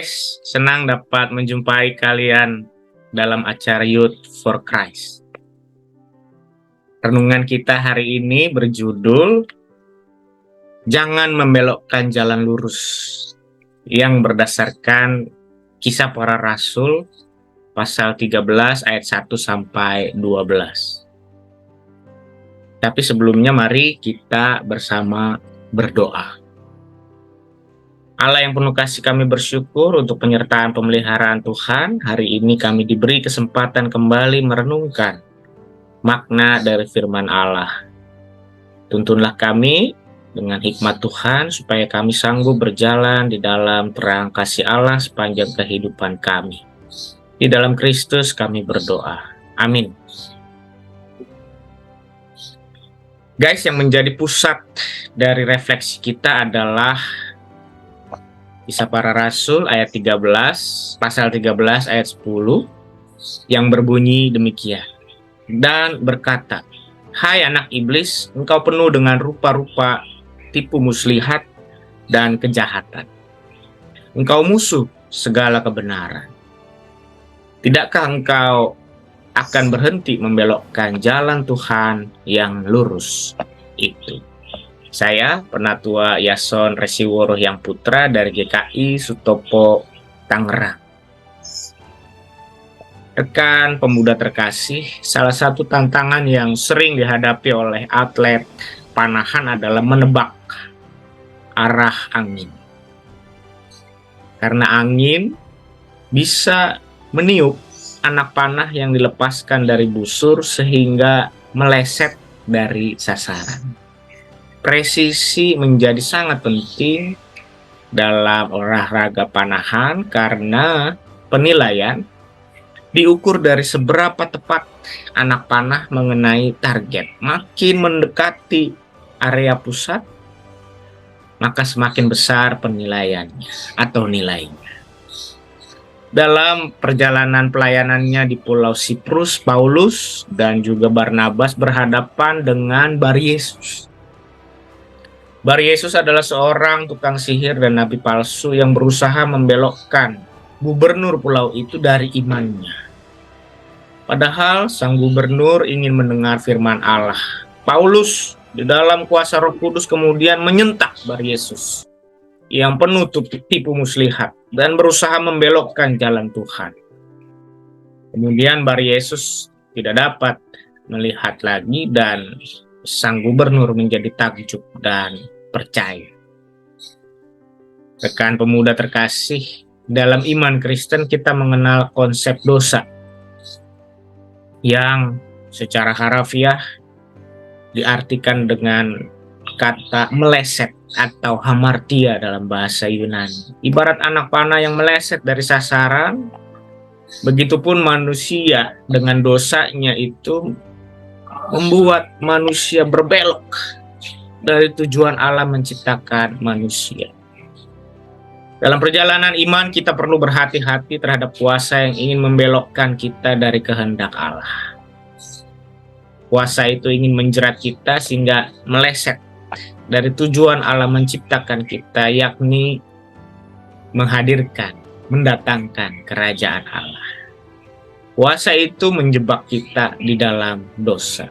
guys, senang dapat menjumpai kalian dalam acara Youth for Christ. Renungan kita hari ini berjudul Jangan Membelokkan Jalan Lurus, yang berdasarkan Kisah Para Rasul pasal 13 ayat 1 sampai 12. Tapi sebelumnya mari kita bersama berdoa. Allah yang penuh kasih, kami bersyukur untuk penyertaan pemeliharaan Tuhan. Hari ini kami diberi kesempatan kembali merenungkan makna dari firman Allah. Tuntunlah kami dengan hikmat Tuhan supaya kami sanggup berjalan di dalam terang kasih Allah sepanjang kehidupan kami. Di dalam Kristus kami berdoa. Amin. Guys, yang menjadi pusat dari refleksi kita adalah Kisah Para Rasul ayat 13, pasal 13 ayat 10, yang berbunyi demikian. Dan berkata, "Hai anak iblis, engkau penuh dengan rupa-rupa tipu muslihat dan kejahatan. Engkau musuh segala kebenaran. Tidakkah engkau akan berhenti membelokkan jalan Tuhan yang lurus itu?" Saya, Penatua Yason Resiworo Yang Putra dari GKI Sutopo, Tangerang. Rekan pemuda terkasih, salah satu tantangan yang sering dihadapi oleh atlet panahan adalah menebak arah angin. Karena angin bisa meniup anak panah yang dilepaskan dari busur sehingga meleset dari sasaran. Presisi menjadi sangat penting dalam olahraga panahan karena penilaian diukur dari seberapa tepat anak panah mengenai target. Makin mendekati area pusat, maka semakin besar penilaiannya atau nilainya. Dalam perjalanan pelayanannya di Pulau Siprus, Paulus dan juga Barnabas berhadapan dengan Baryesus. Baryesus adalah seorang tukang sihir dan nabi palsu yang berusaha membelokkan gubernur pulau itu dari imannya. Padahal sang gubernur ingin mendengar firman Allah. Paulus di dalam kuasa Roh Kudus kemudian menyentak Baryesus yang penuh tipu muslihat dan berusaha membelokkan jalan Tuhan. Kemudian Baryesus tidak dapat melihat lagi dan sang gubernur menjadi takjub dan percaya. Rekan pemuda terkasih, dalam iman Kristen kita mengenal konsep dosa yang secara harafiah diartikan dengan kata meleset atau hamartia dalam bahasa Yunani. Ibarat anak panah yang meleset dari sasaran, begitupun manusia dengan dosanya itu membuat manusia berbelok dari tujuan Allah menciptakan manusia. Dalam perjalanan iman kita perlu berhati-hati terhadap kuasa yang ingin membelokkan kita dari kehendak Allah. Kuasa itu ingin menjerat kita sehingga meleset dari tujuan Allah menciptakan kita, yakni menghadirkan, mendatangkan kerajaan Allah. Kuasa itu menjebak kita di dalam dosa.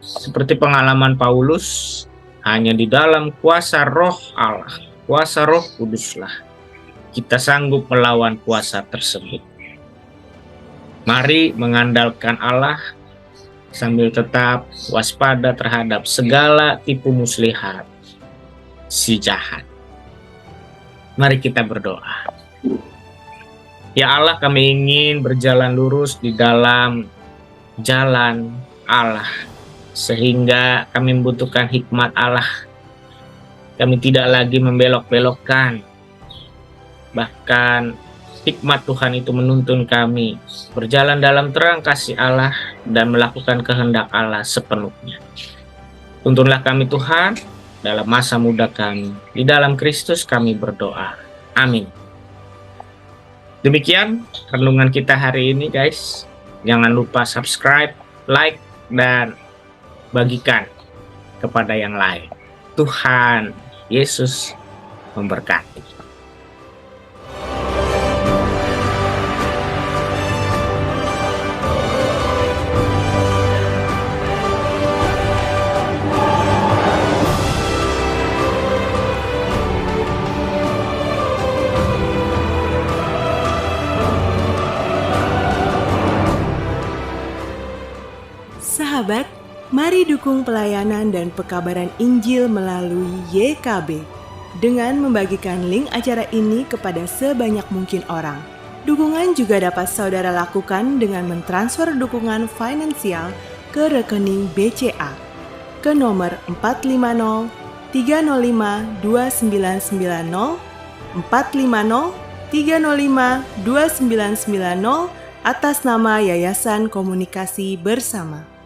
Seperti pengalaman Paulus, hanya di dalam kuasa roh Allah, kuasa Roh Kuduslah, kita sanggup melawan kuasa tersebut. Mari mengandalkan Allah sambil tetap waspada terhadap segala tipu muslihat si jahat. Mari kita berdoa. Ya Allah, kami ingin berjalan lurus di dalam jalan Allah, sehingga kami membutuhkan hikmat Allah. Kami tidak lagi membelok-belokkan. Bahkan hikmat Tuhan itu menuntun kami berjalan dalam terang kasih Allah dan melakukan kehendak Allah sepenuhnya. Tuntunlah kami Tuhan dalam masa muda kami. Di dalam Kristus kami berdoa. Amin. Demikian renungan kita hari ini, guys. Jangan lupa subscribe, like, dan bagikan kepada yang lain. Tuhan Yesus memberkati. Mari dukung pelayanan dan pekabaran Injil melalui YKB dengan membagikan link acara ini kepada sebanyak mungkin orang. Dukungan juga dapat saudara lakukan dengan mentransfer dukungan finansial ke rekening BCA ke nomor 450 305 2990 450 305 2990 atas nama Yayasan Komunikasi Bersama.